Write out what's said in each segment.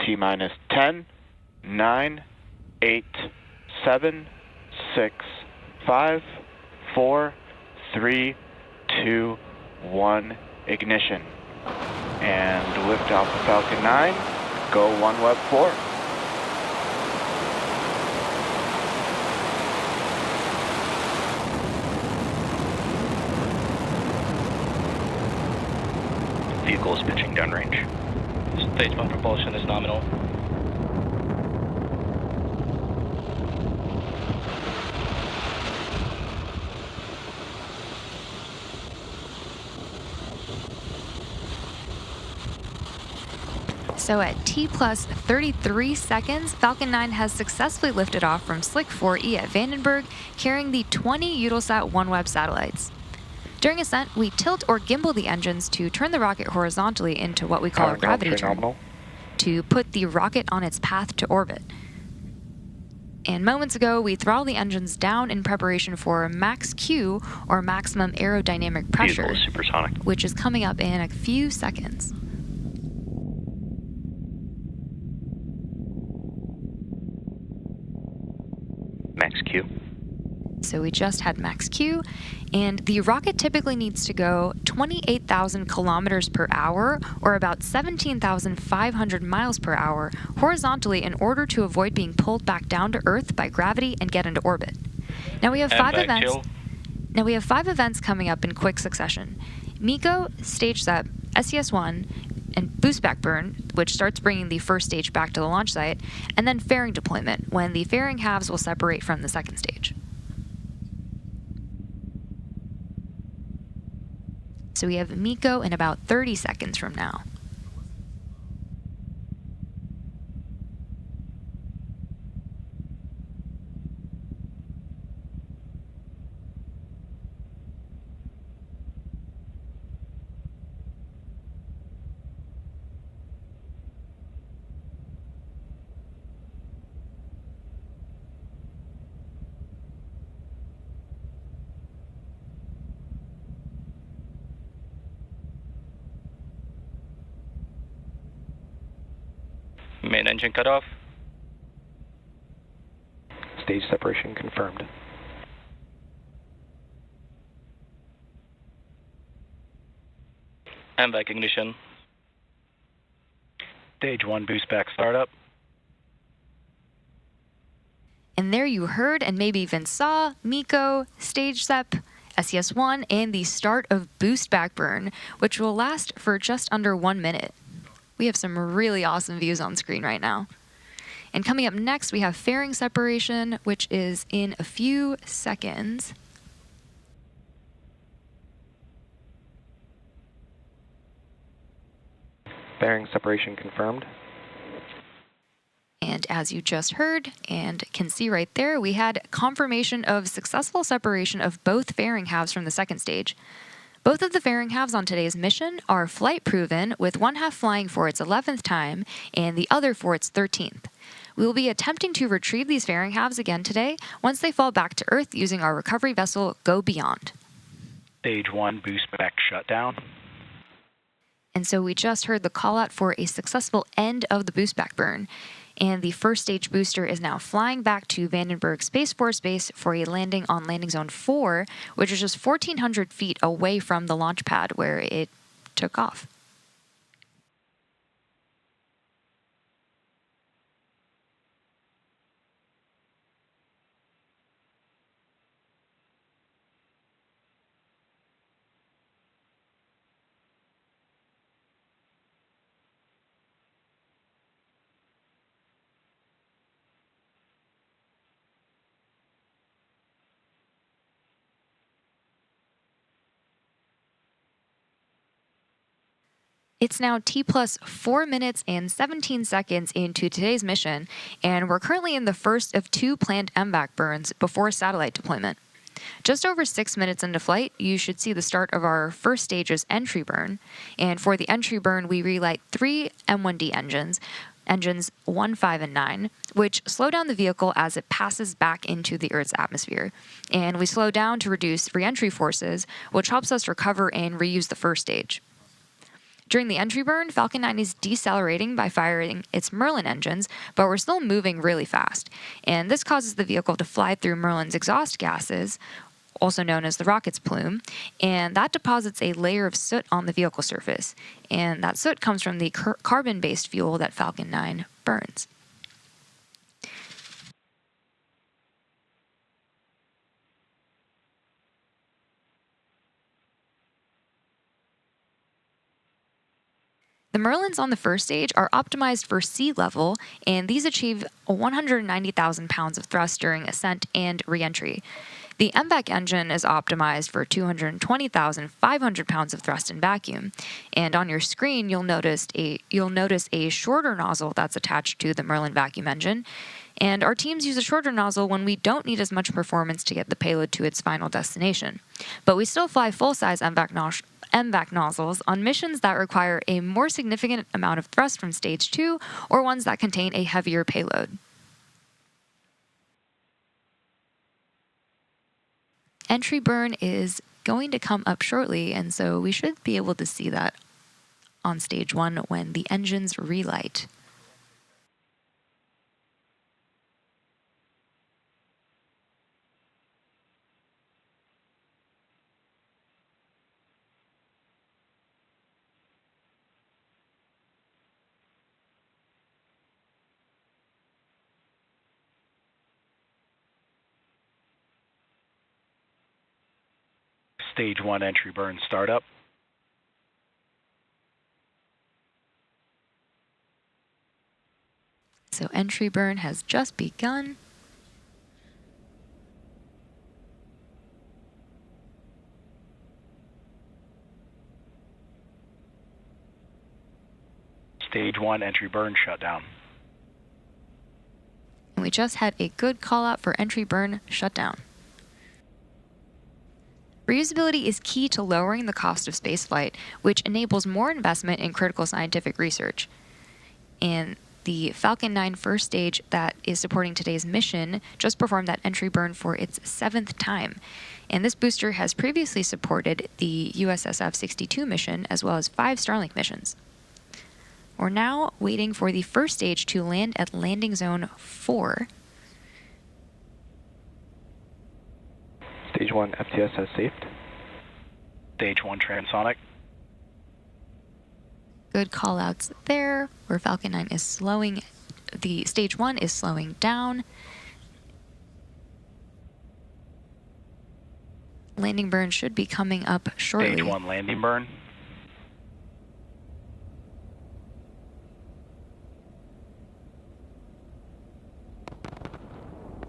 T-minus 10, 9, 8, 7, 6, 5, 4, 3, 2, 1, ignition. And lift off of Falcon 9, go OneWeb 4. Vehicle is pitching downrange. Stage 1 propulsion is nominal. So at T plus 33 seconds, Falcon 9 has successfully lifted off from Slick 4E at Vandenberg, carrying the 20 Eutelsat OneWeb satellites. During ascent, we tilt or gimbal the engines to turn the rocket horizontally into what we call a gravity turn, to put the rocket on its path to orbit. And moments ago, we throttled the engines down in preparation for max Q, or maximum aerodynamic pressure, supersonic, which is coming up in a few seconds. Max Q. So we just had max Q, and the rocket typically needs to go 28,000 kilometers per hour, or about 17,500 miles per hour, horizontally in order to avoid being pulled back down to Earth by gravity and get into orbit. Now we have five events coming up in quick succession: MECO, stage SEP, SES-1, and boost back burn, which starts bringing the first stage back to the launch site, and then fairing deployment, when the fairing halves will separate from the second stage. So we have MECO in about 30 seconds from now. Main engine cut off. Stage separation confirmed. MVAC ignition. Stage 1 boost back startup. And there you heard and maybe even saw MECO, stage SEP, SES-1, and the start of boost back burn, which will last for just under 1 minute. We have some really awesome views on screen right now. And coming up next, we have fairing separation, which is in a few seconds. Fairing separation confirmed. And as you just heard and can see right there, we had confirmation of successful separation of both fairing halves from the second stage. Both of the fairing halves on today's mission are flight proven, with one half flying for its 11th time and the other for its 13th. We will be attempting to retrieve these fairing halves again today once they fall back to Earth using our recovery vessel Go Beyond. Stage 1 boost back shutdown. And so we just heard the call out for a successful end of the boost back burn. And the first stage booster is now flying back to Vandenberg Space Force Base for a landing on Landing Zone 4, which is just 1,400 feet away from the launch pad where it took off. It's now T plus 4 minutes and 17 seconds into today's mission, and we're currently in the first of 2 planned MVAC burns before satellite deployment. Just over 6 minutes into flight, you should see the start of our first stage's entry burn, and for the entry burn, we relight 3 M1D engines 1, 5, and 9, which slow down the vehicle as it passes back into the Earth's atmosphere. And we slow down to reduce re-entry forces, which helps us recover and reuse the first stage. During the entry burn, Falcon 9 is decelerating by firing its Merlin engines, but we're still moving really fast. And this causes the vehicle to fly through Merlin's exhaust gases, also known as the rocket's plume, and that deposits a layer of soot on the vehicle surface. And that soot comes from the carbon-based fuel that Falcon 9 burns. The Merlins on the first stage are optimized for sea level, and these achieve 190,000 pounds of thrust during ascent and re-entry. The MVAC engine is optimized for 220,500 pounds of thrust in vacuum, and on your screen you'll notice a shorter nozzle that's attached to the Merlin vacuum engine. And our teams use a shorter nozzle when we don't need as much performance to get the payload to its final destination. But we still fly full-size MVAC nozzles on missions that require a more significant amount of thrust from Stage 2 or ones that contain a heavier payload. Entry burn is going to come up shortly, and so we should be able to see that on Stage 1 when the engines relight. Stage 1 entry burn startup. So entry burn has just begun. Stage 1 entry burn shutdown. And we just had a good call out for entry burn shutdown. Reusability is key to lowering the cost of spaceflight, which enables more investment in critical scientific research. And the Falcon 9 first stage that is supporting today's mission just performed that entry burn for its 7th time. And this booster has previously supported the USSF 62 mission as well as 5 Starlink missions. We're now waiting for the first stage to land at landing zone 4. Stage 1 FTS has saved. Stage 1 transonic. Good call-outs there, where Falcon 9 is slowing. The Stage 1 is slowing down. Landing burn should be coming up shortly. Stage 1 landing burn.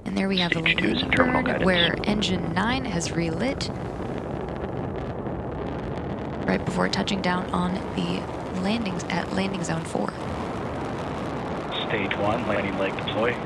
And there we have the landing burn where engine 9 has relit right before touching down on the landings at landing zone 4. Stage 1 landing leg deploy.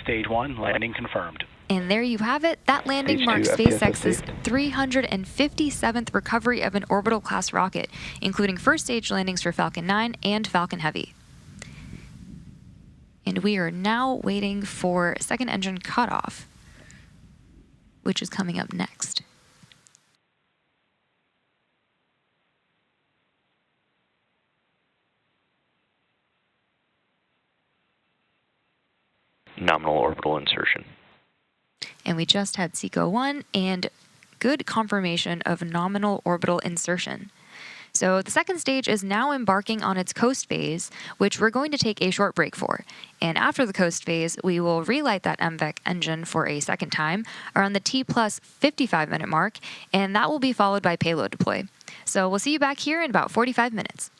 Stage 1 landing confirmed. And there you have it. That landing Stage marks 2 SpaceX's FTS 357th recovery of an orbital class rocket, including first stage landings for Falcon 9 and Falcon Heavy. And we are now waiting for second engine cutoff, which is coming up next. Nominal orbital insertion. And we just had SECO 1 and good confirmation of nominal orbital insertion. So the second stage is now embarking on its coast phase, which we're going to take a short break for. And after the coast phase, we will relight that MVAC engine for a second time around the T plus 55-minute mark, and that will be followed by payload deploy. So we'll see you back here in about 45 minutes.